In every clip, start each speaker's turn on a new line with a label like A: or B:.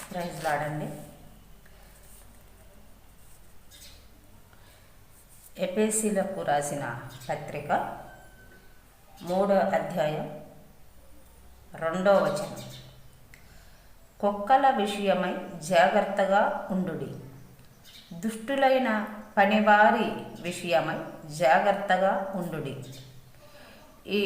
A: Praise లాడండి. ఎఫెసీయులకు రాసిన పత్రిక 3వ అధ్యాయం 2వ వచనం. కుక్కల విషయమై జాగ్రత్తగా ఉండుడి, దుష్టులైన పనివారి విషయమై జాగ్రత్తగా ఉండుడి. ఈ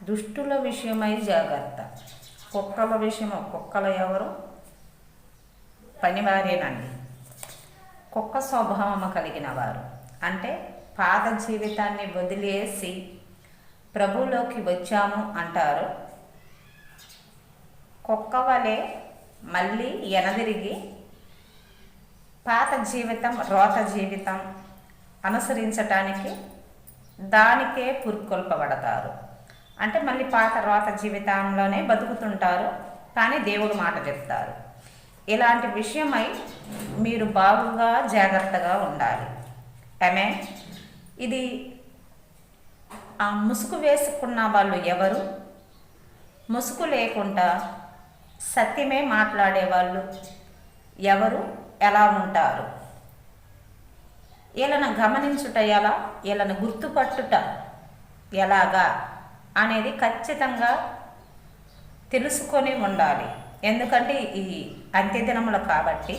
A: దుష్టుల విషయమై జాగ్రత్త. కుక్కల ఎవరు? పనివారేనండి. కుక్క స్వభావము కలిగిన వారు అంటే పాత జీవితాన్ని వదిలేసి ప్రభువులోకి వచ్చాము అంటారు. కుక్క వలె మళ్ళీ ఎనదిరిగి పాత జీవితం, రోత జీవితం అనుసరించటానికి దానికే పురుకొల్పబడతారు. అంటే మళ్ళీ పాత రోత జీవితంలోనే బతుకుతుంటారు, కానీ దేవుడు మాట చెప్తారు. ఇలాంటి విషయమై మీరు బాగుగా జాగ్రత్తగా ఉండాలి. ఆమేన్. ఇది ఆ ముసుగు వేసుకున్న వాళ్ళు ఎవరు? ముసుగు లేకుండా సత్యమే మాట్లాడే వాళ్ళు ఎవరు? ఎలా ఉంటారు? వీళ్ళను గమనించుట ఎలా, వీళ్ళను గుర్తుపట్టుట ఎలాగా అనేది ఖచ్చితంగా తెలుసుకొని ఉండాలి. ఎందుకంటే ఈ అంత్యదినములు కాబట్టి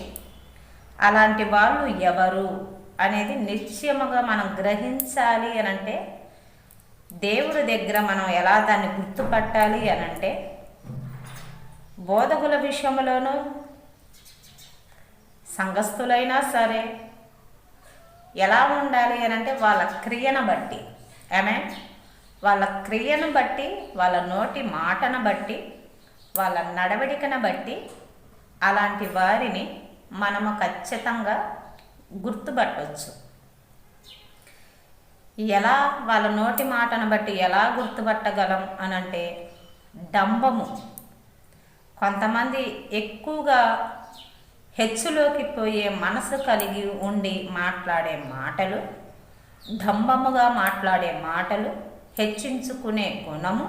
A: అలాంటి వాళ్ళు ఎవరు అనేది నిశ్చయముగా మనం గ్రహించాలి అనంటే దేవుడి దగ్గర మనం ఎలా దాన్ని గుర్తుపట్టాలి అనంటే బోధకుల విషయంలోనూ సంఘస్థులైనా సరే ఎలా ఉండాలి అనంటే వాళ్ళ క్రియను బట్టి, ఆమేన్, వాళ్ళ క్రియను బట్టి, వాళ్ళ నోటి మాటను బట్టి, వాళ్ళ నడవడికను బట్టి అలాంటి వారిని మనము ఖచ్చితంగా గుర్తుపట్టవచ్చు. ఎలా వాళ్ళ నోటి మాటను బట్టి ఎలా గుర్తుపట్టగలం అనంటే డంబము. కొంతమంది ఎక్కువగా హెచ్చులోకి పోయే మనసు కలిగి ఉండి మాట్లాడే మాటలు, డంబముగా మాట్లాడే మాటలు, హెచ్చించుకునే గుణము,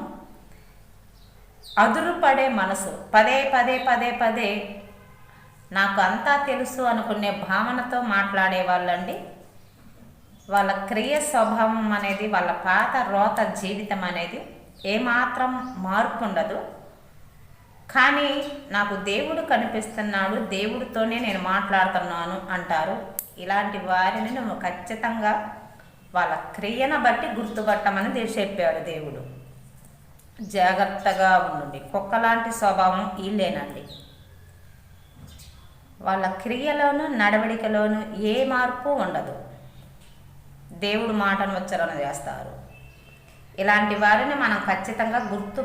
A: అదురుపడే మనసు, పదే పదే పదే పదే నాకు అంతా తెలుసు అనుకునే భావనతో మాట్లాడే వాళ్ళండి. వాళ్ళ క్రియ స్వభావం అనేది, వాళ్ళ పాత రోత జీవితం అనేది ఏమాత్రం మార్పు ఉండదు. కానీ నాకు దేవుడు కనిపిస్తున్నాడు, దేవుడితోనే నేను మాట్లాడుతున్నాను అంటారు. ఇలాంటి వారిని నువ్వు ఖచ్చితంగా వాళ్ళ క్రియను బట్టి గుర్తుపట్టమని చెప్పాడు దేవుడు. జాగ్రత్తగా ఉండండి. కుక్కలాంటి స్వభావం వీళ్ళేనండి. వాళ్ళ క్రియలోను నడవడికలోను ఏ మార్పు ఉండదు, దేవుడు మాటను ఉచ్చారణ చేస్తారు. ఇలాంటి వారిని మనం ఖచ్చితంగా గుర్తు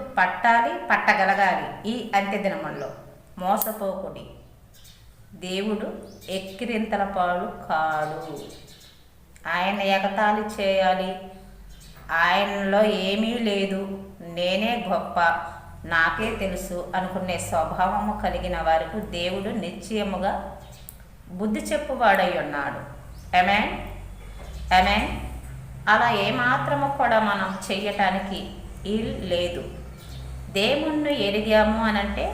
A: పట్టగలగాలి. ఈ అంత్యదినముల్లో మోసపోకుడి, దేవుడు ఎక్కిరింతల పాలు కాడు. ఆయన ఎగతాళి చేయాలి, ఆయనలో ఏమీ లేదు, నేనే గొప్ప, నాకే తెలుసు అనుకునే స్వభావము కలిగిన వారికి దేవుడు నిశ్చయముగా బుద్ధి చెప్పువాడై ఉన్నాడు. ఆమేన్, ఆమేన్. అలా ఏమాత్రము కూడా మనం చెయ్యటానికి లేదు. దేవుణ్ణి ఎరిగాము అనంటే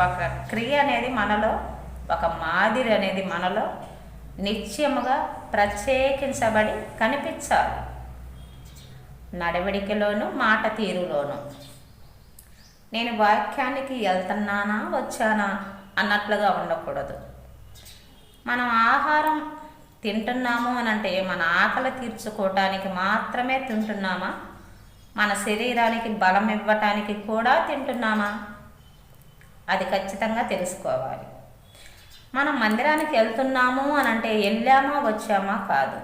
A: ఒక క్రియ అనేది మనలో, ఒక మాదిరి అనేది మనలో నిశ్చయముగా ప్రత్యేకించబడి కనిపించాలి. నడవడికలోను మాట తీరులోను. నేను వాక్యానికి వెళ్తున్నానా వచ్చానా అన్నట్లుగా ఉండకూడదు. మనం ఆహారం తింటున్నాము అనంటే మన ఆకలి తీర్చుకోవటానికి మాత్రమే తింటున్నామా? మన శరీరానికి బలం ఇవ్వటానికి కూడా తింటున్నామా? అది ఖచ్చితంగా తెలుసుకోవాలి. మనం మందిరానికి వెళ్తున్నాము అనంటే వెళ్ళామా వచ్చామా కాదు,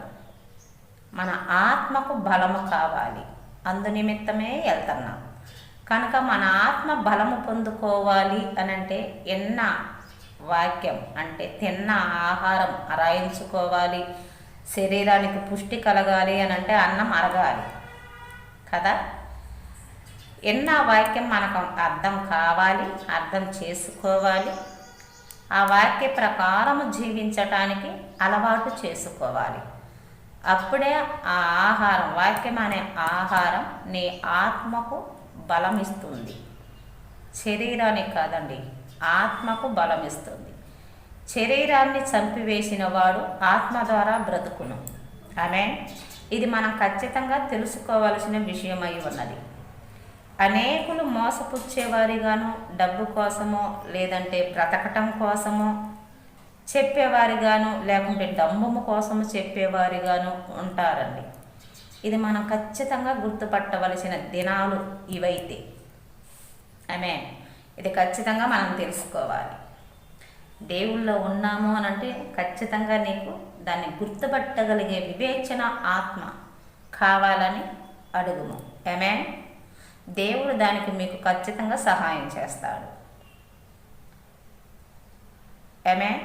A: మన ఆత్మకు బలము కావాలి, అందు నిమిత్తమే వెళ్తున్నాం. కనుక మన ఆత్మ బలము పొందుకోవాలి అనంటే ఎన్న వాక్యం అంటే తిన్న ఆహారం అరాయించుకోవాలి. శరీరానికి పుష్టి కలగాలి అనంటే అన్నం అరగాలి కదా. ఎన్న వాక్యం మనకు అర్థం కావాలి, అర్థం చేసుకోవాలి. ఆ వాక్య ప్రకారము జీవించటానికి అలవాటు చేసుకోవాలి. అప్పుడే ఆ ఆహారం, వాక్యం అనే ఆహారం నీ ఆత్మకు బలం ఇస్తుంది. శరీరానికి కాదండి, ఆత్మకు బలం ఇస్తుంది. శరీరాన్ని చంపివేసిన వాడు ఆత్మ ద్వారా బ్రతుకును. ఆమేన్. ఇది మనం ఖచ్చితంగా తెలుసుకోవాల్సిన విషయం అయి ఉన్నది. అనేకులు మోసపుచ్చేవారిగాను, డబ్బు కోసమో లేదంటే బ్రతకటం కోసమో చెప్పేవారిగాను, లేకుంటే డబ్బు కోసము చెప్పేవారిగాను ఉంటారండి. ఇది మనం ఖచ్చితంగా గుర్తుపట్టవలసిన దినాలు ఇవైతే. ఆమేన్. ఇది ఖచ్చితంగా మనం తెలుసుకోవాలి. దేవుళ్ళో ఉన్నాము అని అంటే ఖచ్చితంగా నీకు దాన్ని గుర్తుపట్టగలిగే వివేచన ఆత్మ కావాలని అడుగుము. ఆమేన్. దేవుడు దానికి మీకు ఖచ్చితంగా సహాయం చేస్తాడు. ఆమేన్.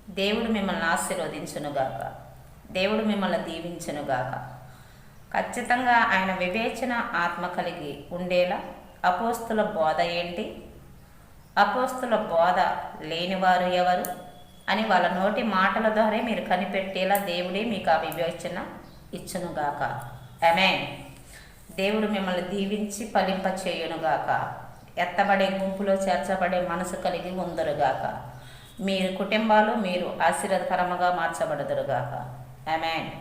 A: దేవుడు మిమ్మల్ని ఆశీర్వదించునుగాక. దేవుడు మిమ్మల్ని దీవించునుగాక. ఖచ్చితంగా ఆయన వివేచన ఆత్మ కలిగి ఉండేలా అపోస్తుల బోధ ఏంటి, అపోస్తుల బోధ లేనివారు ఎవరు అని వాళ్ళ నోటి మాటల ద్వారా మీరు కనిపెట్టేలా దేవుడే మీకు ఆ వివేచన ఇచ్చునుగాక. ఆమేన్. దేవుడు మిమ్మల్ని దీవించి ఫలింప చేయునుగాక. ఎత్తబడే గుంపులో చేర్చబడే మనసు కలిగి ఉందరుగాక. మీరు కుటుంబాలు మీరు ఆశీర్వాదకరముగా మార్చబడదురుగాక. ఆమేన్.